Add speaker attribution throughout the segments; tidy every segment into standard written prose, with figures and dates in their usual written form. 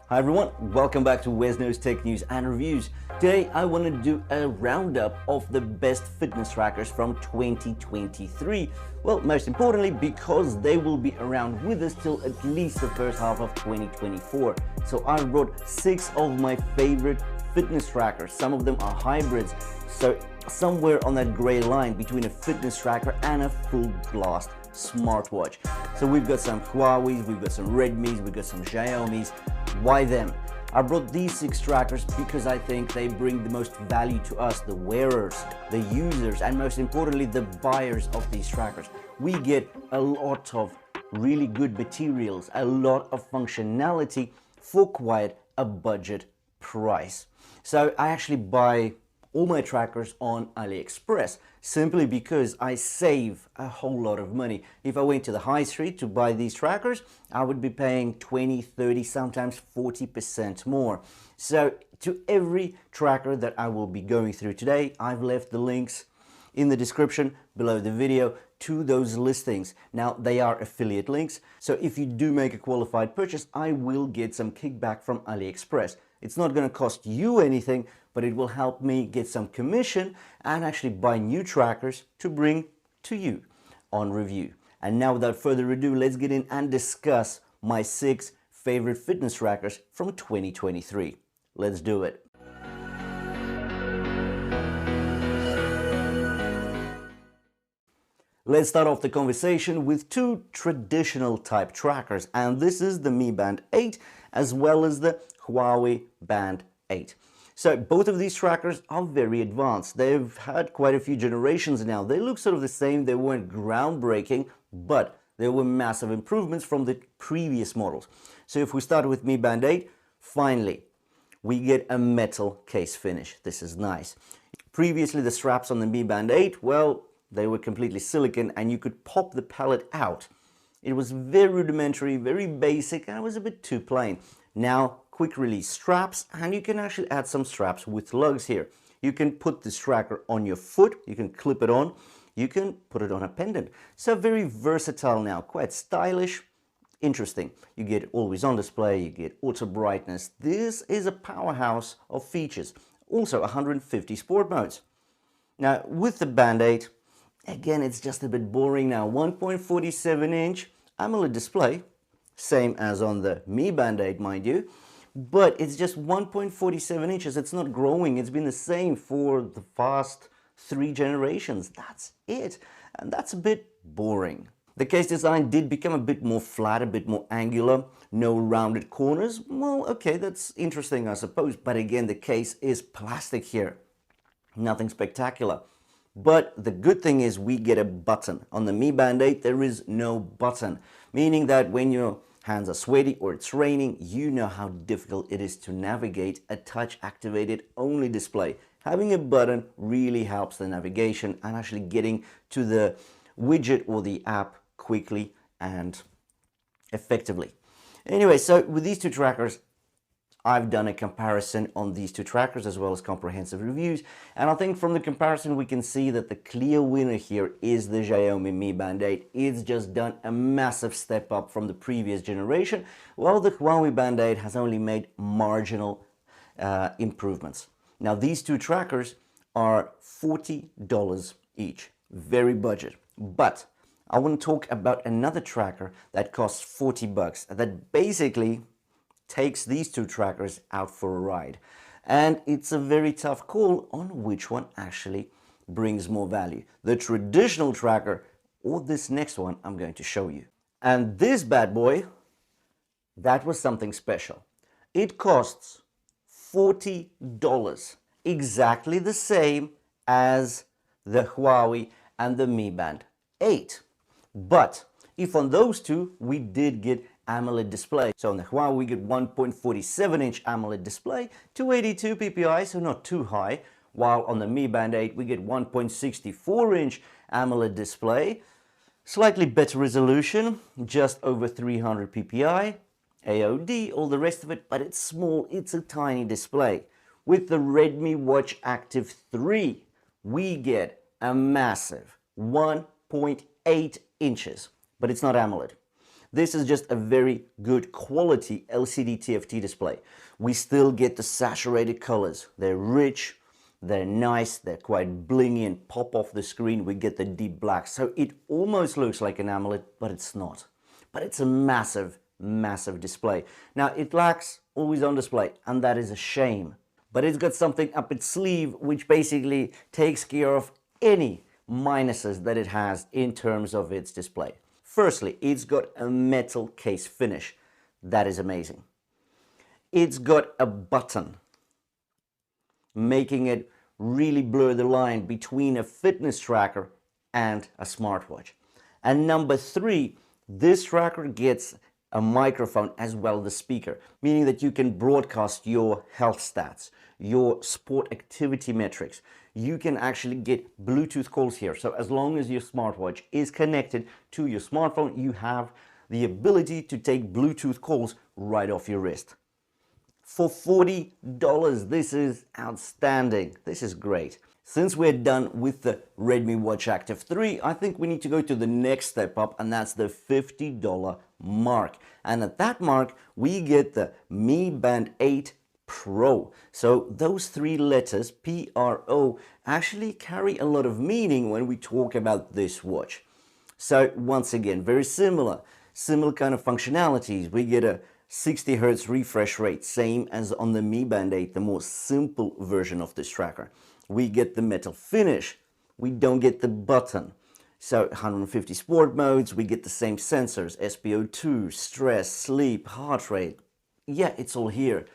Speaker 1: Hi everyone, welcome back to WesKnows Tech News and Reviews. Today I want to do a roundup of the best fitness trackers from 2023. Well, most importantly because they will be around with us till at least the first half of 2024. So I brought 6 of my favorite fitness trackers. Some of them are hybrids, so somewhere on that gray line between a fitness tracker and a full blast smartwatch. So we've got some Huawei's, we've got some Redmi's, we've got some Xiaomi's. Why them? I brought these 6 trackers because I think they bring the most value to us, the wearers, the users, and most importantly, the buyers of these trackers. We get a lot of really good materials, a lot of functionality for quite a budget price. So I actually buy all my trackers on AliExpress simply because I save a whole lot of money. If I went to the high street to buy these trackers, I would be paying 20, 30, sometimes 40% more. So to every tracker that I will be going through today, I've left the links in the description below the video to those listings. Now they are affiliate links, so if you do make a qualified purchase, I will get some kickback from AliExpress. It's not going to cost you anything, but it will help me get some commission and actually buy new trackers to bring to you on review. And now without further ado, let's get in and discuss my 6 favorite fitness trackers from 2023. Let's do it. Let's start off the conversation with 2 traditional type trackers, and this is the Mi Band 8 as well as the Huawei Band 8. So both of these trackers are very advanced. They've had quite a few generations now. They look sort of the same. They weren't groundbreaking, but there were massive improvements from the previous models. So if we start with Mi Band 8, finally, we get a metal case finish. This is nice. Previously, the straps on the Mi Band 8, well, they were completely silicone and you could pop the pellet out. It was very rudimentary, very basic, and it was a bit too plain. Now, quick release straps, and you can actually add some straps with lugs here. You can put this tracker on your foot, you can clip it on, you can put it on a pendant. So very versatile now, quite stylish, interesting. You get always on display, you get auto brightness. This is a powerhouse of features. Also 150 sport modes. Now with the Band 8, again, it's just a bit boring now. 1.47 inch AMOLED display, same as on the Mi Band 8, mind you, but it's just 1.47 inches. It's not growing. It's been the same for the past 3 generations. That's it, and that's a bit boring. The case design did become a bit more flat, a bit more angular, no rounded corners. Well, okay, that's interesting, I suppose, but again, the case is plastic here. Nothing spectacular. But the good thing is we get a button. On the Mi Band 8, there is no button, meaning that when your hands are sweaty or it's raining, you know how difficult it is to navigate a touch-activated only display. Having a button really helps the navigation and actually getting to the widget or the app quickly and effectively. Anyway, so with these 2 trackers, I've done a comparison on these 2 trackers as well as comprehensive reviews, and I think from the comparison we can see that the clear winner here is the Xiaomi Mi Band 8. It's just done a massive step up from the previous generation, while the Huawei Band 8 has only made marginal improvements. Now these 2 trackers are $40 each, very budget, but I want to talk about another tracker that costs $40 that basically takes these 2 trackers out for a ride, and it's a very tough call on which one actually brings more value, the traditional tracker or this next one I'm going to show you. And this bad boy, that was something special. It costs $40, exactly the same as the Huawei and the Mi Band 8, but if on those 2 we did get AMOLED display. So on the Huawei we get 1.47 inch AMOLED display, 282 ppi, so not too high, while on the Mi Band 8 we get 1.64 inch AMOLED display, slightly better resolution, just over 300 ppi, AOD, all the rest of it, but it's small, it's a tiny display. With the Redmi Watch Active 3, we get a massive 1.8 inches, but it's not AMOLED. This is just a very good quality LCD TFT display. We still get the saturated colors. They're rich, they're nice, they're quite blingy and pop off the screen. We get the deep black. So it almost looks like an AMOLED, but it's not. But it's a massive, massive display. Now it lacks always on display, and that is a shame. But it's got something up its sleeve which basically takes care of any minuses that it has in terms of its display. Firstly, it's got a metal case finish. That is amazing. It's got a button, making it really blur the line between a fitness tracker and a smartwatch. And number three, this tracker gets a microphone as well as the speaker, meaning that you can broadcast your health stats, your sport activity metrics. You can actually get Bluetooth calls here. So as long as your smartwatch is connected to your smartphone, you have the ability to take Bluetooth calls right off your wrist. For $40, this is outstanding. This is great. Since we're done with the Redmi Watch Active 3, I think we need to go to the next step up, and that's the $50 mark. And at that mark, we get the Mi Band 8 Pro. So those three letters, P-R-O, actually carry a lot of meaning when we talk about this watch. So once again, very similar kind of functionalities. We get a 60 Hz refresh rate, same as on the Mi Band 8, the more simple version of this tracker. We get the metal finish. We don't get the button. So 150 sport modes, we get the same sensors, SpO2, stress, sleep, heart rate. Yeah, it's all here.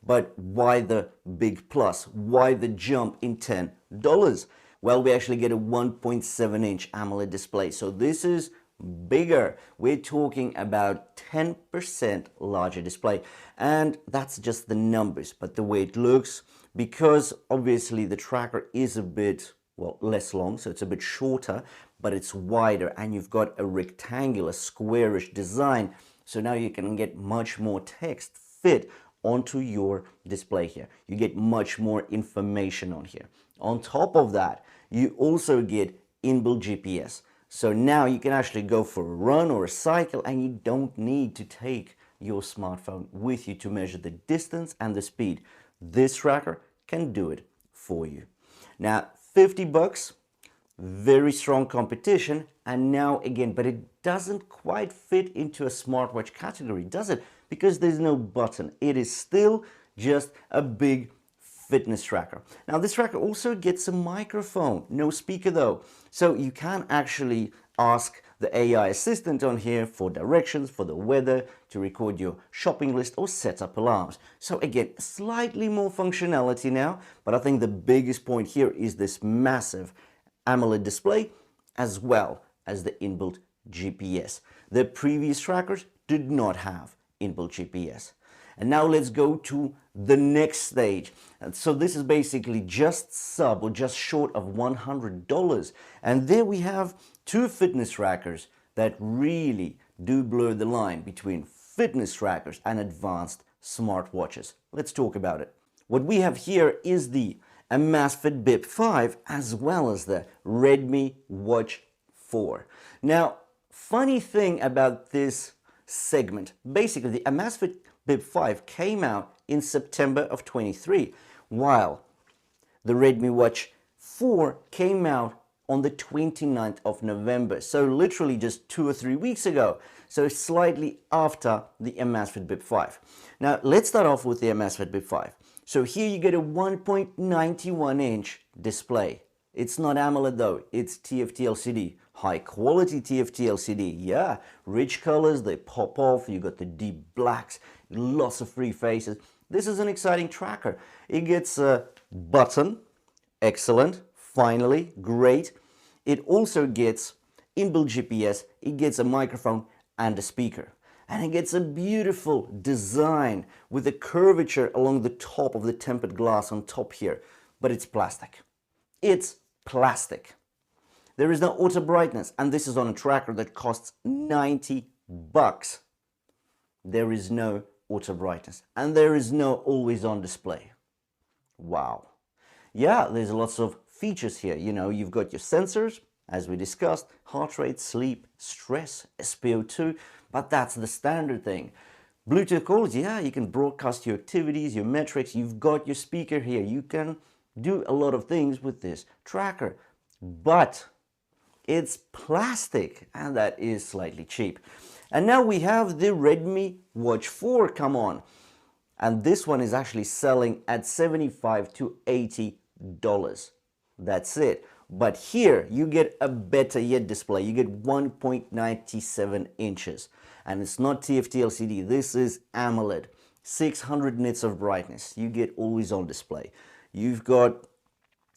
Speaker 1: But why the big plus? Why the jump in $10? Well, we actually get a 1.7-inch AMOLED display. So this is bigger. We're talking about 10% larger display. And that's just the numbers. But the way it looks, because obviously the tracker is a bit, well, less long, so it's a bit shorter, but it's wider, and you've got a rectangular, squarish design. So now you can get much more text fit onto your display here. You get much more information on here. On top of that, you also get inbuilt GPS. So now you can actually go for a run or a cycle, and you don't need to take your smartphone with you to measure the distance and the speed. This tracker can do it for you. Now, $50, very strong competition, and now again, but it doesn't quite fit into a smartwatch category, does it? Because there's no button. It is still just a big fitness tracker. Now this tracker also gets a microphone, no speaker though. So you can actually ask the AI assistant on here for directions, for the weather, to record your shopping list or set up alarms. So again, slightly more functionality now, but I think the biggest point here is this massive AMOLED display as well as the inbuilt GPS. The previous trackers did not have inbuilt GPS. And now let's go to the next stage. And so this is basically just sub or just short of $100. And there we have two fitness trackers that really do blur the line between fitness trackers and advanced smartwatches. Let's talk about it. What we have here is the Amazfit Bip 5 as well as the Redmi Watch 4. Now, funny thing about this segment, basically the Amazfit Bip 5 came out in September of 23, while the Redmi Watch 4 came out on the 29th of November. So literally just 2 or 3 weeks ago. So slightly after the Amazfit Bip 5. Now let's start off with the Amazfit Bip 5. So here you get a 1.91-inch display. It's not AMOLED though, it's TFT LCD. High quality TFT LCD, yeah. Rich colors, they pop off, you got the deep blacks, lots of free faces. This is an exciting tracker. It gets a button, excellent, finally, great. It also gets inbuilt GPS, it gets a microphone and a speaker. And it gets a beautiful design with a curvature along the top of the tempered glass on top here. But it's plastic. It's plastic. There is no auto brightness, and this is on a tracker that costs $90. There is no auto brightness, and there is no always on display. Wow. Yeah, there's lots of features here. You know, you've got your sensors, as we discussed, heart rate, sleep, stress, SpO2, but that's the standard thing. Bluetooth calls, yeah, you can broadcast your activities, your metrics, you've got your speaker here, you can do a lot of things with this tracker, but it's plastic, and that is slightly cheap. And now we have the Redmi Watch 4 come on, and this one is actually selling at $75 to $80. That's it. But here you get a better yet display. You get 1.97 inches, and it's not TFT LCD. This is AMOLED, 600 nits of brightness. You get always on display. You've got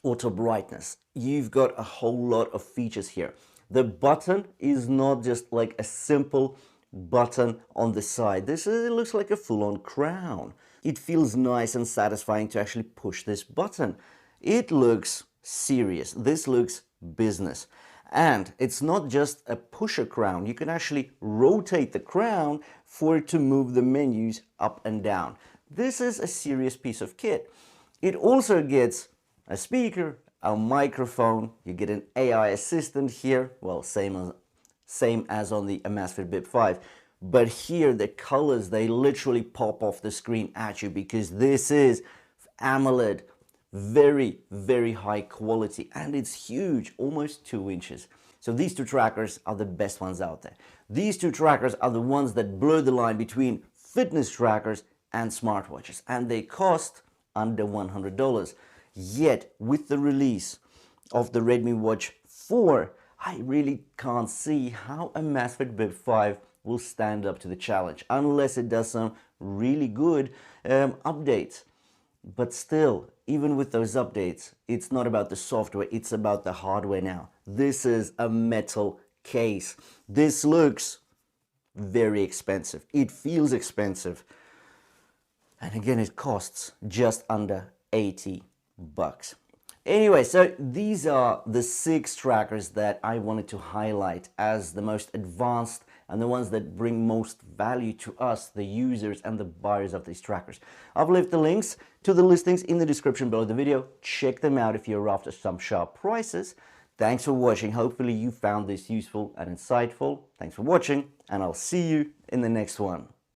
Speaker 1: auto brightness. You've got a whole lot of features here. The button is not just like a simple button on the side. It looks like a full-on crown. It feels nice and satisfying to actually push this button. It looks serious. This looks business. And it's not just a pusher crown. You can actually rotate the crown for it to move the menus up and down. This is a serious piece of kit. It also gets a speaker, a microphone, you get an AI assistant here, well, same as on the Amazfit Bip 5, but here the colors, they literally pop off the screen at you because this is AMOLED, very, very high quality, and it's huge, almost 2 inches. So these two trackers are the best ones out there. These two trackers are the ones that blur the line between fitness trackers and smartwatches, and they cost under $100. Yet, with the release of the Redmi Watch 4, I really can't see how a Massfit Bip 5 will stand up to the challenge, unless it does some really good updates. But still, even with those updates, it's not about the software, it's about the hardware now. This is a metal case. This looks very expensive. It feels expensive. And again, it costs just under $80. Anyway, so these are the 6 trackers that I wanted to highlight as the most advanced and the ones that bring most value to us, the users and the buyers of these trackers. I've left the links to the listings in the description below the video. Check them out if you're after some sharp prices. Thanks for watching. Hopefully you found this useful and insightful. Thanks for watching, and I'll see you in the next one.